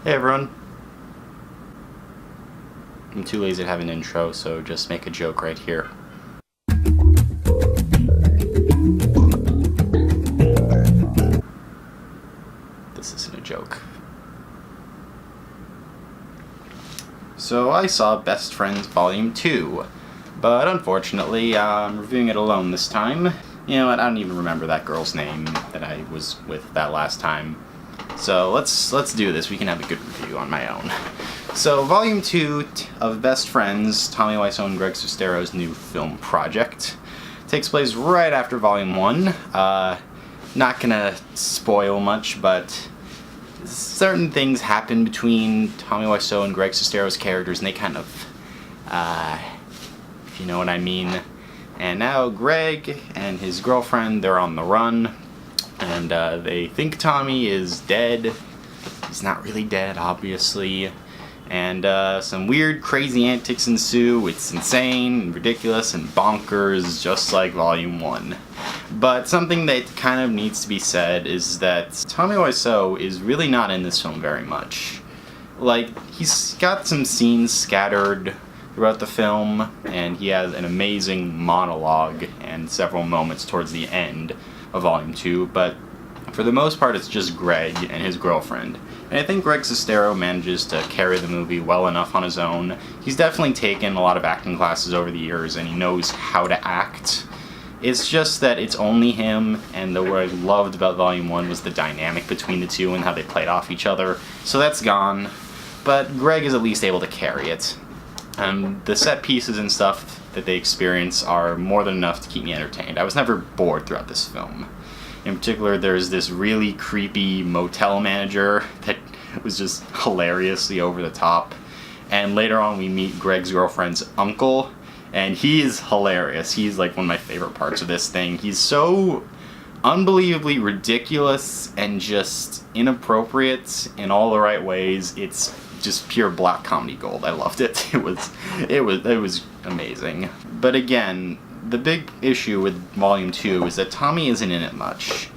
Hey everyone. I'm too lazy to have an intro, so just make a joke right here. This isn't a joke. So I saw Best Friends Volume 2, but unfortunately I'm reviewing it alone this time. You know what, I don't even remember that girl's name that I was with that last time. So let's do this. We can have a good review on my own. So Volume 2 of Best Friends, Tommy Wiseau and Greg Sestero's new film project, takes place right after Volume 1. Not gonna spoil much, but certain things happen between Tommy Wiseau and Greg Sestero's characters, and they kind of, if you know what I mean. And now Greg and his girlfriend, they're on the run. And they think Tommy is dead. He's not really dead, obviously. And some weird, crazy antics ensue. It's insane, and ridiculous, and bonkers, just like Volume 1. But something that kind of needs to be said is that Tommy Wiseau is really not in this film very much. Like, he's got some scenes scattered throughout the film, and he has an amazing monologue and several moments towards the end of Volume 2, but for the most part it's just Greg and his girlfriend. And I think Greg Sestero manages to carry the movie well enough on his own. He's definitely taken a lot of acting classes over the years and he knows how to act. It's just that it's only him, and what I loved about Volume 1 was the dynamic between the two and how they played off each other. So that's gone, but Greg is at least able to carry it. The set pieces and stuff that they experience are more than enough to keep me entertained. I was never bored throughout this film. In particular, there's this really creepy motel manager that was just hilariously over the top. And later on we meet Greg's girlfriend's uncle, and he is hilarious. He's like one of my favorite parts of this thing. He's so unbelievably ridiculous and just inappropriate in all the right ways. It's just pure black comedy gold. I loved it. It was amazing. But again, the big issue with Volume 2 is that Tommy isn't in it much.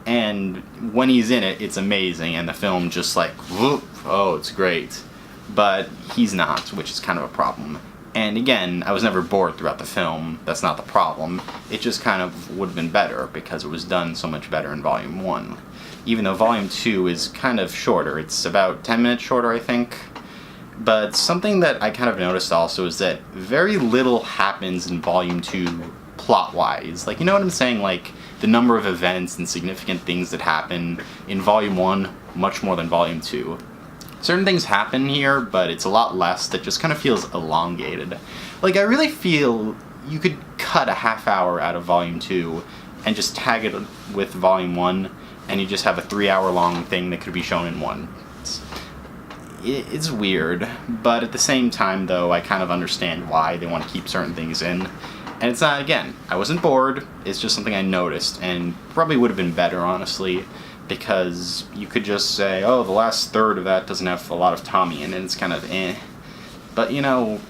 And when he's in it, it's amazing, and the film just like, whoop, oh, it's great. But he's not, which is kind of a problem. And again, I was never bored throughout the film. That's not the problem. It just kind of would have been better because it was done so much better in Volume 1. Even though Volume 2 is kind of shorter. It's about 10 minutes shorter, I think. But something that I kind of noticed also is that very little happens in Volume 2 plot-wise. Like, you know what I'm saying? Like, the number of events and significant things that happen in Volume 1, much more than Volume 2. Certain things happen here, but it's a lot less. That just kind of feels elongated. Like, I really feel you could cut a half hour out of Volume 2 and just tag it with Volume 1, and you just have a 3-hour-long thing that could be shown in one. It's weird, but at the same time, though, I kind of understand why they want to keep certain things in. And it's not, again, I wasn't bored, it's just something I noticed, and probably would have been better, honestly, because you could just say, oh, the last third of that doesn't have a lot of Tommy in it, it's kind of eh. But, you know,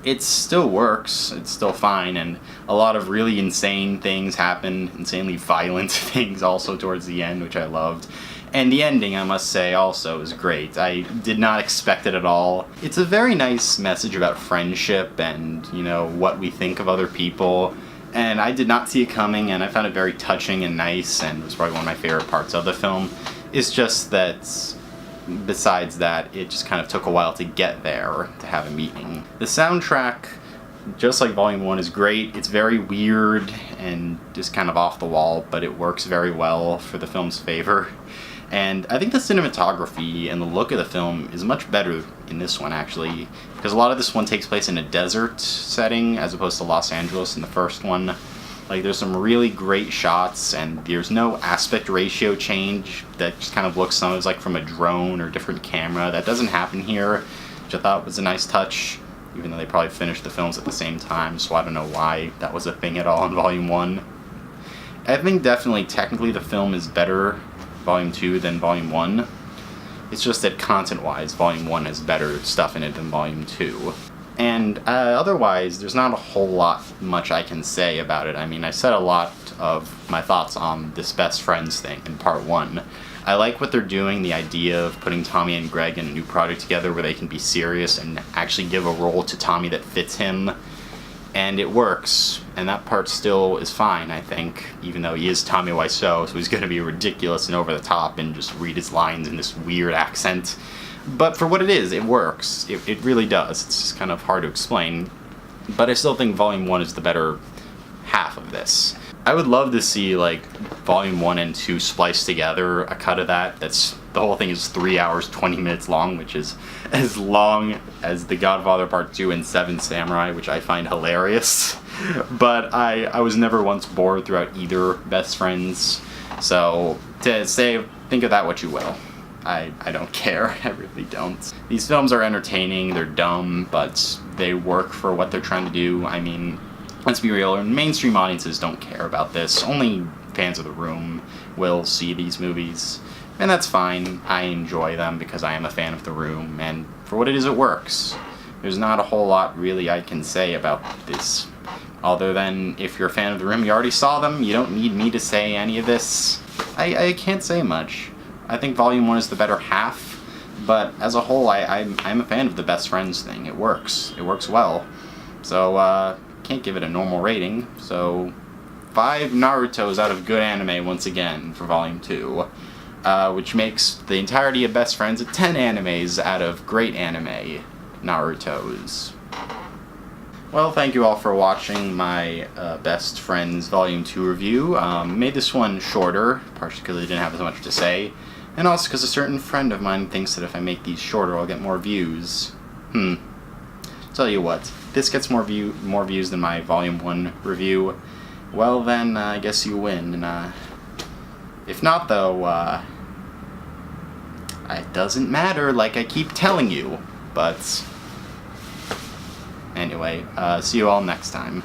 it still works, it's still fine, and a lot of really insane things happen, insanely violent things also towards the end, which I loved. And the ending, I must say, also is great. I did not expect it at all. It's a very nice message about friendship and, you know, what we think of other people. And I did not see it coming, and I found it very touching and nice, and it was probably one of my favorite parts of the film. It's just that, besides that, it just kind of took a while to get there, to have a meeting. The soundtrack, just like Volume 1, is great. It's very weird and just kind of off the wall, but it works very well for the film's favor. And I think the cinematography and the look of the film is much better in this one, actually, because a lot of this one takes place in a desert setting as opposed to Los Angeles in the first one. Like, there's some really great shots, and there's no aspect ratio change that just kind of looks sometimes like from a drone or different camera. That doesn't happen here, which I thought was a nice touch, even though they probably finished the films at the same time, so I don't know why that was a thing at all in Volume 1. I think definitely, technically, the film is better Volume 2 than Volume 1. It's just that content-wise, Volume 1 has better stuff in it than Volume 2. And otherwise, there's not a whole lot much I can say about it. I mean, I said a lot of my thoughts on this best friends thing in part 1. I like what they're doing, the idea of putting Tommy and Greg in a new project together where they can be serious and actually give a role to Tommy that fits him. And it works, and that part still is fine, I think, even though he is Tommy Wiseau, so he's going to be ridiculous and over the top and just read his lines in this weird accent. But for what it is, it works. It really does. It's just kind of hard to explain. But I still think Volume 1 is the better half of this. I would love to see, like, Volume 1 and 2 spliced together, a cut of that. The whole thing is 3 hours, 20 minutes long, which is as long as The Godfather Part 2 and Seven Samurai, which I find hilarious. But I was never once bored throughout either Best Friends. So, to say, think of that what you will. I don't care. I really don't. These films are entertaining, they're dumb, but they work for what they're trying to do. I mean, let's be real, mainstream audiences don't care about this. Only fans of The Room will see these movies. And that's fine. I enjoy them because I am a fan of The Room, and for what it is, it works. There's not a whole lot really I can say about this, other than if you're a fan of The Room, you already saw them, you don't need me to say any of this. I can't say much. I think Volume 1 is the better half, but as a whole, I'm a fan of the Best Friends thing. It works. It works well. So, can't give it a normal rating, so 5 Narutos out of good anime once again for Volume 2. Which makes the entirety of Best Friends 10 animes out of great anime Narutos. Well, thank you all for watching my Best Friends Volume 2 review. Made this one shorter, partially because I didn't have as much to say, and also because a certain friend of mine thinks that if I make these shorter, I'll get more views. Tell you what, if this gets more views than my Volume 1 review, well then, I guess you win, and if not, though, it doesn't matter, like I keep telling you. But anyway, see you all next time.